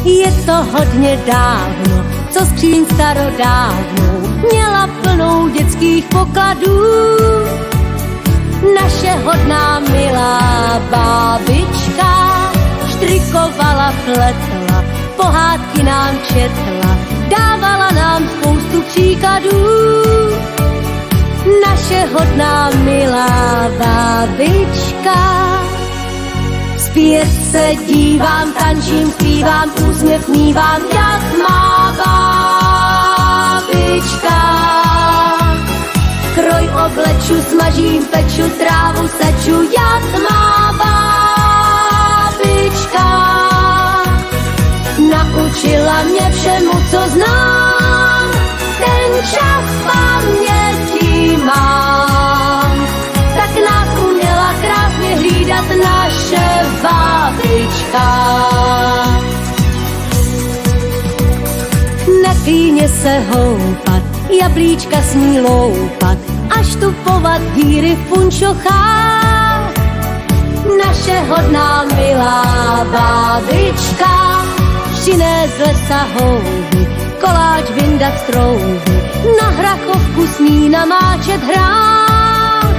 Je to hodně dávno, co skříň starodávnou měla plnou dětských pokladů. Naše hodná milá bábička štrikovala, pletla, pohádky nám četla, dávala nám spoustu příkladů. Naše hodná milá bábička. Zpět se dívám, tančím, zpívám, úsměv mívám, jak má bábička. Kroj obleču, smažím, peču, trávu seču, jak má bábička. Naučila mě všemu, co znám, ten čas paměti mám. Tak nás uměla krásně hlídat naše bábička. Na klíně se houpat, jablíčka smí loupat a štupovat díry v punčochách. Naše hodná milá bábička přinést z lesa houby, koláč vyndat z trouby, na hrachovku smí namáčet hrách.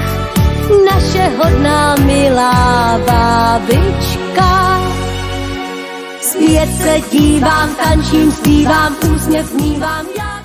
Naše hodná milá bábička. Zpět se dívám, tančím, zpívám, úsměv mívám, já